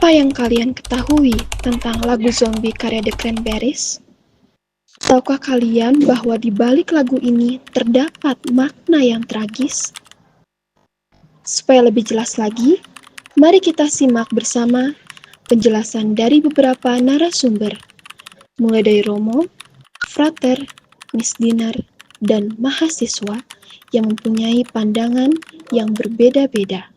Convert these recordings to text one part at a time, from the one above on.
Apa yang kalian ketahui tentang lagu Zombie karya The Cranberries? Tahukah kalian bahwa di balik lagu ini terdapat makna yang tragis? Supaya lebih jelas lagi, mari kita simak bersama penjelasan dari beberapa narasumber, mulai dari Romo, Frater, Miss Dinar, dan mahasiswa yang mempunyai pandangan yang berbeda-beda.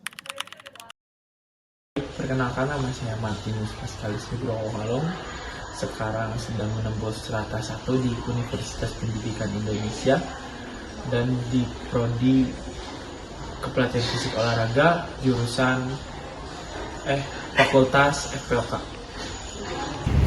Perkenalkan, nama saya Martinus Pascalis Nugroho Malung. Sekarang sedang menempuh strata 1 di Universitas Pendidikan Indonesia dan di prodi Kepelatihan Fisik Olahraga jurusan Fakultas FPOK.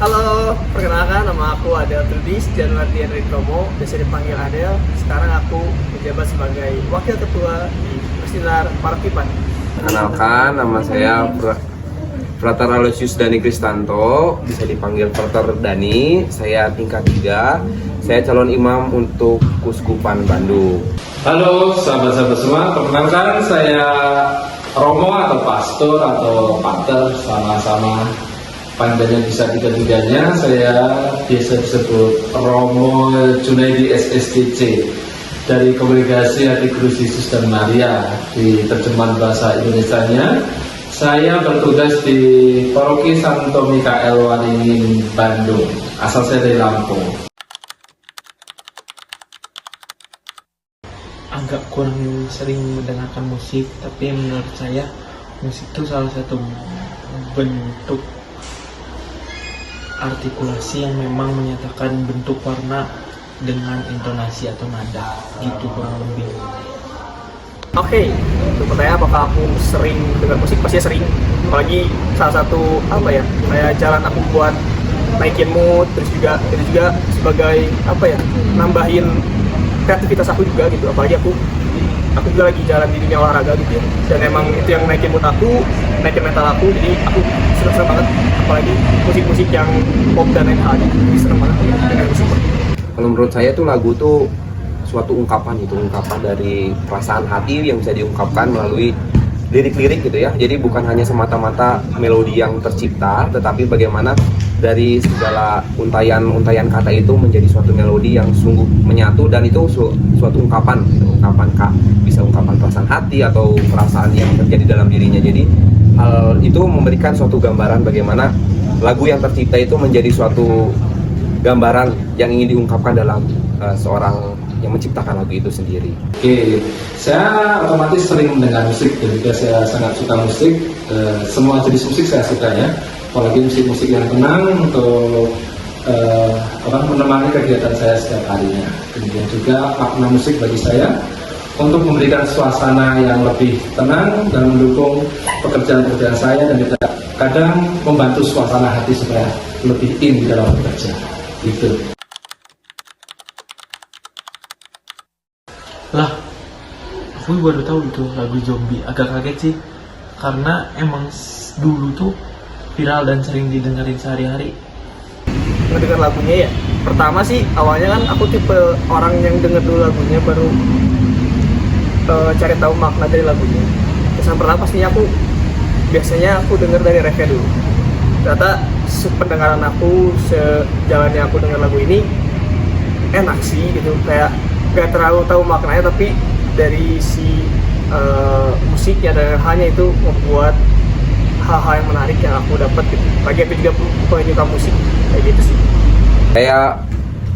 Halo, perkenalkan nama aku Adel Trudis Januardian Ritromo, biasa dipanggil Adel. Sekarang aku menjabat sebagai Wakil Ketua di Persinar Parakipan. Perkenalkan, nama saya Frater Aloysius Dani Kristanto, bisa dipanggil Frater Dani. Saya tingkat 3, saya calon imam untuk Kuskupan Bandung. Halo sahabat-sahabat semua, perkenalkan saya Romo atau Pastor atau Pater, sama-sama panjangnya bisa tiga-tiganya. Saya biasa disebut Romo Junaidi SSTC dari Kongregasi Hati Kristus Yesus dan Maria. Di terjemahan bahasa Indonesianya, saya bertugas di Paroki Santo Mikael Waringin, Bandung. Asal saya dari Lampung. Agak kurang sering mendengarkan musik, tapi menurut saya musik itu salah satu bentuk artikulasi yang memang menyatakan bentuk warna dengan intonasi atau nada, gitu kurang lebih. Oke, untuk pertanyaan apakah aku sering dengar musik? Pastinya sering. Apalagi salah satu kayak jalan aku buat naikin mood, terus juga sebagai nambahin kreativitas aku juga gitu. Apalagi aku juga lagi jalan di dunia olahraga gitu ya, dan emang itu yang naikin mood aku, naikin mental aku, jadi aku seneng banget. Apalagi musik-musik yang pop dan lain hal, jadi seneng banget dengan musik. Kalau menurut saya tuh lagu tuh suatu ungkapan dari perasaan hati yang bisa diungkapkan melalui lirik-lirik gitu ya. Jadi bukan hanya semata-mata melodi yang tercipta, tetapi bagaimana dari segala untayan kata itu menjadi suatu melodi yang sungguh menyatu, dan itu suatu ungkapan bisa ungkapan perasaan hati atau perasaan yang terjadi dalam dirinya. Jadi hal itu memberikan suatu gambaran bagaimana lagu yang tercipta itu menjadi suatu gambaran yang ingin diungkapkan dalam seorang yang menciptakan lagu itu sendiri. Oke, saya otomatis sering mendengar musik dan juga saya sangat suka musik. Semua jenis musik saya suka ya, apalagi musik-musik yang tenang untuk menemani kegiatan saya setiap harinya. Kemudian juga makna musik bagi saya untuk memberikan suasana yang lebih tenang dan mendukung pekerjaan-pekerjaan saya, dan juga kadang membantu suasana hati supaya lebih in dalam bekerja. Gitu. Lah, aku baru tahu itu lagu Zombie. Agak kaget sih, karena emang dulu tuh viral dan sering didengerin sehari-hari. Ngedenger lagunya ya, pertama sih awalnya kan aku tipe orang yang denger dulu lagunya baru cari tahu makna dari lagunya. Terus yang pertama pastinya biasanya aku denger dari refnya dulu. Ternyata pendengaran aku sejalannya aku denger lagu ini enak sih gitu, kayak gak terlalu tahu maknanya, tapi dari si musiknya dan hanya itu membuat hal-hal yang menarik yang aku dapat gitu. Bagi aku juga penyuka musik kayak gitu sih. Saya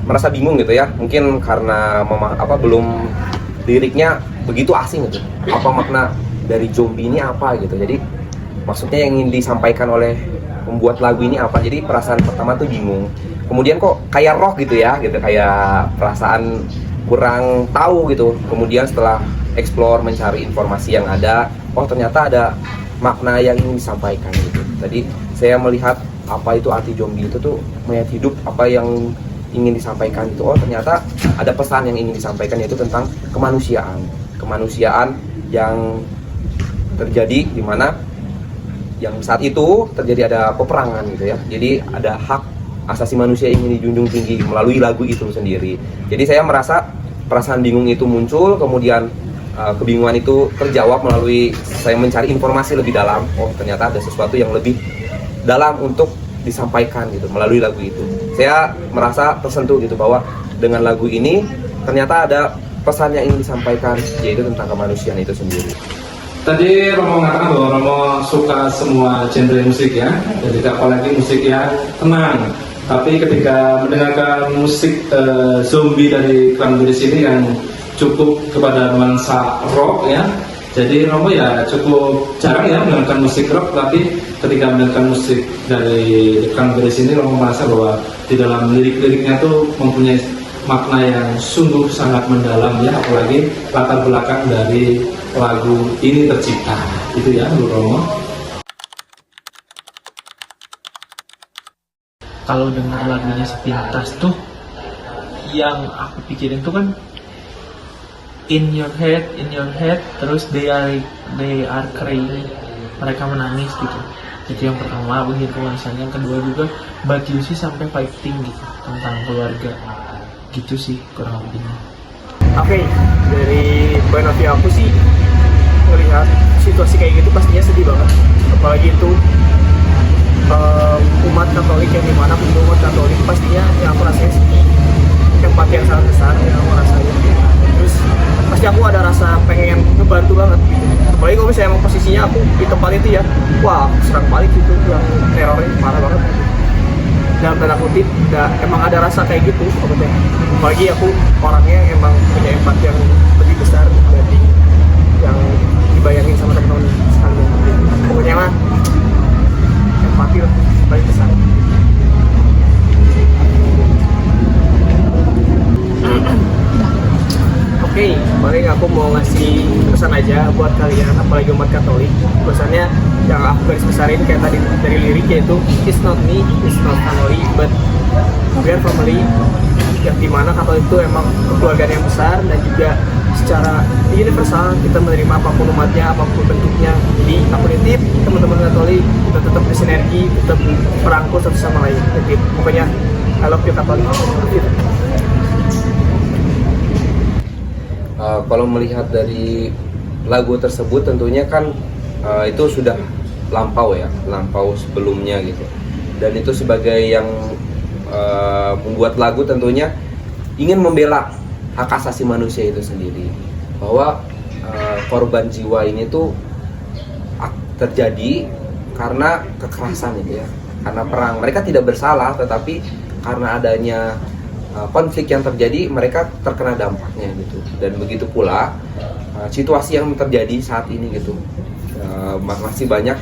merasa bingung gitu ya, mungkin karena belum liriknya begitu asing gitu. Apa makna dari zombie ini apa gitu. Jadi maksudnya yang ingin disampaikan oleh pembuat lagu ini apa. Jadi perasaan pertama tuh bingung. Kemudian kok kayak rock gitu ya, gitu, kayak perasaan kurang tahu gitu. Kemudian setelah explore, mencari informasi yang ada, oh ternyata ada makna yang ingin disampaikan gitu. Tadi saya melihat apa itu arti zombie itu tuh mayat hidup, apa yang ingin disampaikan itu. Oh ternyata ada pesan yang ingin disampaikan, yaitu tentang kemanusiaan yang terjadi di mana yang saat itu terjadi ada peperangan gitu ya. Jadi ada hak asasi manusia yang ingin dijunjung tinggi melalui lagu itu sendiri. Jadi saya merasa perasaan bingung itu muncul, kemudian kebingungan itu terjawab melalui saya mencari informasi lebih dalam. Oh ternyata ada sesuatu yang lebih dalam untuk disampaikan gitu melalui lagu itu. Saya merasa tersentuh gitu bahwa dengan lagu ini ternyata ada pesan yang ingin disampaikan, yaitu tentang kemanusiaan itu sendiri. Tadi Romo mengatakan bahwa Romo suka semua genre musik ya, jadi apalagi musik yang tenang. Tapi ketika mendengarkan musik zombie dari Cranberries ini yang cukup kepada nuansa rock ya, jadi Romo ya cukup jarang ya mendengarkan musik rock, tapi ketika mendengarkan musik dari Cranberries ini Romo merasa bahwa di dalam lirik-liriknya tuh mempunyai makna yang sungguh sangat mendalam ya, apalagi latar belakang dari lagu ini tercipta itu ya Bu Romo. Kalau dengar lagunya sepintas tuh yang aku pikirin tuh kan in your head, terus they are crying, mereka menangis gitu. Itu yang pertama, begitu kemasannya. Yang kedua juga but you see sampai fighting gitu tentang keluarga gitu sih kurang lebihnya. Oke, dari point of view aku sih ngelihat situasi kayak gitu pastinya sedih banget, apalagi itu umat Katolik yang dimana umat Katolik pastinya yang aku rasain sedih, empati yang sangat besar yang aku rasain. Terus pasti aku ada rasa pengen ngebantu banget gitu, apalagi kalau misalnya emang posisinya aku di tempat itu ya, wah serang balik gitu, yang terornya parah banget. Dalam tanda kutip, emang ada rasa kayak gitu, apalagi aku orangnya yang emang punya empati yang lebih besar dibanding yang dibayangin sama teman-teman sekalian. Pokoknya mah empati lah paling besar. Oke, paling aku mau ngasih pesan aja buat kalian, apalagi umat Katolik. Pesannya yang aku garis besarin kayak tadi dari lirik, yaitu it's not me, it's not family, but we are family. Yang dimana Katolik itu emang kekeluargaan yang besar dan juga secara universal kita menerima apapun umatnya, apapun bentuknya. Jadi aku nitip teman-teman Katolik, kita tetap bersinergi, tetap merangkul satu sama lain. Jadi pokoknya I love you Katolik. Kalau melihat dari lagu tersebut tentunya kan itu sudah lampau sebelumnya gitu, dan itu sebagai yang membuat lagu tentunya ingin membela hak asasi manusia itu sendiri, bahwa korban jiwa ini tuh terjadi karena kekerasan gitu ya, karena perang. Mereka tidak bersalah, tetapi karena adanya konflik yang terjadi mereka terkena dampaknya gitu. Dan begitu pula situasi yang terjadi saat ini gitu, masih banyak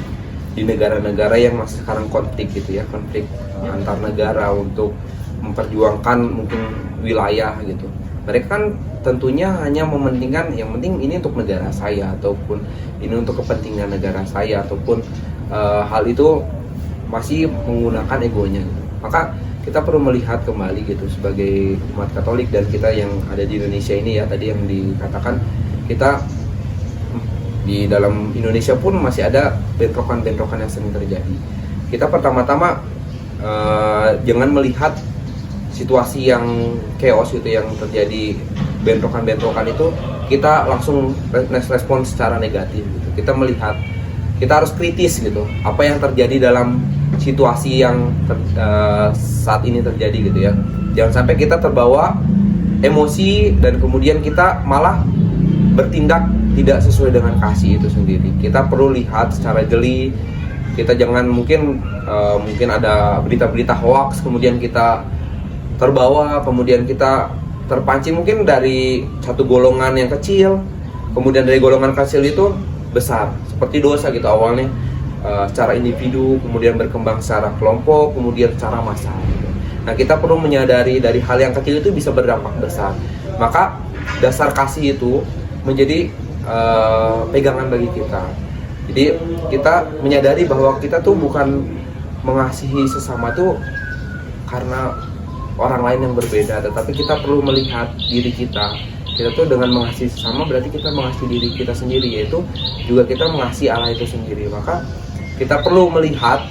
di negara-negara yang masih sekarang konflik gitu ya, konflik antar negara untuk memperjuangkan mungkin wilayah gitu. Mereka kan tentunya hanya mementingkan yang penting ini untuk negara saya, ataupun ini untuk kepentingan negara saya, ataupun hal itu masih menggunakan egonya gitu. Maka kita perlu melihat kembali gitu sebagai umat Katolik dan kita yang ada di Indonesia ini ya, tadi yang dikatakan kita di dalam Indonesia pun masih ada bentrokan-bentrokan yang sering terjadi. Kita pertama-tama jangan melihat situasi yang chaos itu yang terjadi, bentrokan-bentrokan itu kita langsung respon secara negatif gitu. Kita melihat, kita harus kritis gitu apa yang terjadi dalam situasi yang saat ini terjadi gitu ya. Jangan sampai kita terbawa emosi dan kemudian kita malah bertindak tidak sesuai dengan kasih itu sendiri. Kita perlu lihat secara jeli. Kita jangan mungkin ada berita-berita hoax kemudian kita terbawa, kemudian kita terpancing mungkin dari satu golongan yang kecil, kemudian dari golongan kecil itu besar, seperti dosa gitu awalnya. Secara individu, kemudian berkembang secara kelompok, kemudian secara massal. Nah, kita perlu menyadari dari hal yang kecil itu bisa berdampak besar. Maka dasar kasih itu menjadi pegangan bagi kita. Jadi kita menyadari bahwa kita tuh bukan mengasihi sesama tuh karena orang lain yang berbeda, tetapi kita perlu melihat diri kita. Kita tuh dengan mengasihi sesama berarti kita mengasihi diri kita sendiri, yaitu juga kita mengasihi Allah itu sendiri. Maka kita perlu melihat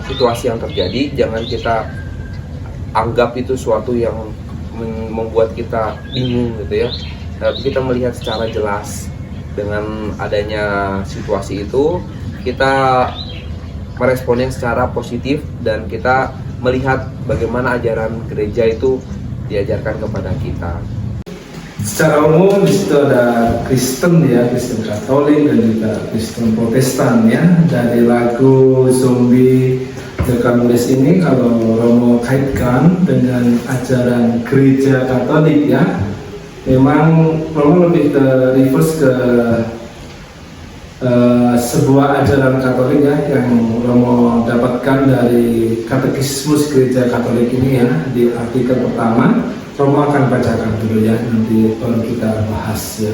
situasi yang terjadi, jangan kita anggap itu suatu yang membuat kita bingung gitu ya. Tapi kita melihat secara jelas dengan adanya situasi itu, kita meresponnya secara positif dan kita melihat bagaimana ajaran gereja itu diajarkan kepada kita. Secara umum di situ ada Kristen ya, Kristen Katolik dan juga Kristen Protestan ya. Dari lagu Zombie The Carmelist ini kalau Romo kaitkan dengan ajaran gereja Katolik ya, memang Romo lebih ke reverse ke sebuah ajaran Katolik ya yang Romo dapatkan dari Katekismus Gereja Katolik ini ya. Di artikel pertama Romo akan bacakan dulu ya, nanti baru kita bahas ya.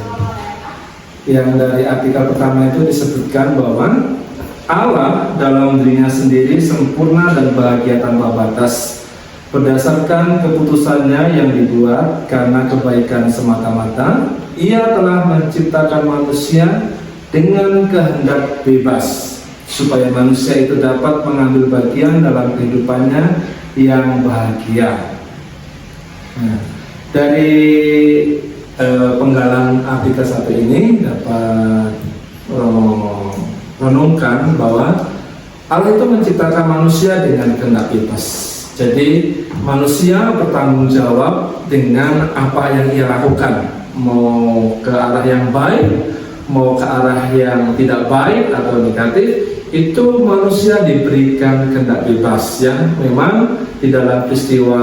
Yang dari artikel pertama itu disebutkan bahwa Allah dalam dirinya sendiri sempurna dan bahagia tanpa batas, berdasarkan keputusannya yang dibuat karena kebaikan semata-mata. Ia telah menciptakan manusia dengan kehendak bebas, supaya manusia itu dapat mengambil bagian dalam kehidupannya yang bahagia. Nah, dari penggalan artikel 1 ini dapat renungkan bahwa Allah itu menciptakan manusia dengan kehendak bebas. Jadi manusia bertanggung jawab dengan apa yang ia lakukan, mau ke arah yang baik, mau ke arah yang tidak baik atau negatif, itu manusia diberikan kehendak bebas ya. Memang di dalam peristiwa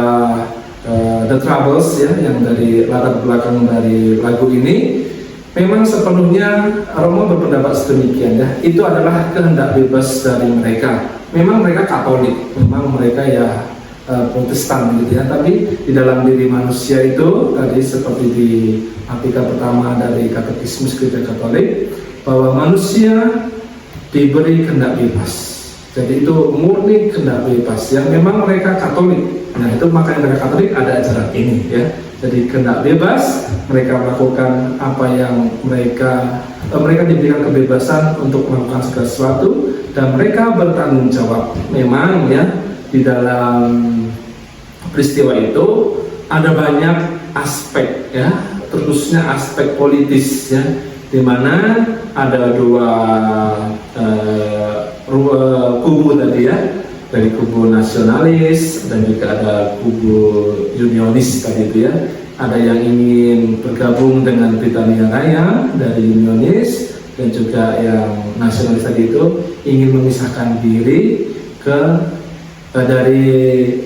The Troubles ya, yang dari latar belakang dari lagu ini, memang sepenuhnya Romo berpendapat sedemikian ya. Itu adalah kehendak bebas dari mereka. Memang mereka Katolik, memang mereka ya Protestan gitu ya. Tapi di dalam diri manusia itu tadi seperti di artikel pertama dari Katekismus Gereja Katolik, bahwa manusia diberi kehendak bebas. Jadi itu murni kehendak bebas yang memang mereka Katolik. Nah itu makanya mereka Katolik ada ajaran ini ya. Jadi kehendak bebas, mereka melakukan apa yang mereka diberikan kebebasan untuk melakukan segala sesuatu dan mereka bertanggung jawab. Memang ya di dalam peristiwa itu ada banyak aspek ya, terusnya aspek politis ya, di mana ada dua kubu tadi ya, dari kubu nasionalis dan juga ada kubu unionis tadi itu ya. Ada yang ingin bergabung dengan Britania Raya dari unionis dan juga yang nasionalis tadi itu ingin memisahkan diri dari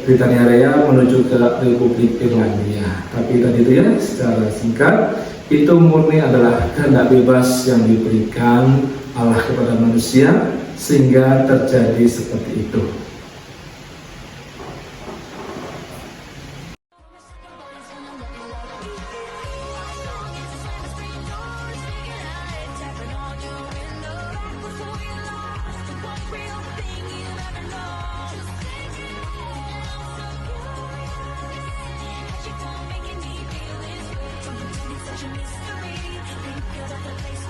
Britania Raya menuju ke Republik Irlandia. Tapi tadi itu ya secara singkat itu murni adalah kehendak bebas yang diberikan Allah kepada manusia sehingga terjadi seperti itu. Such a mystery, think you're the place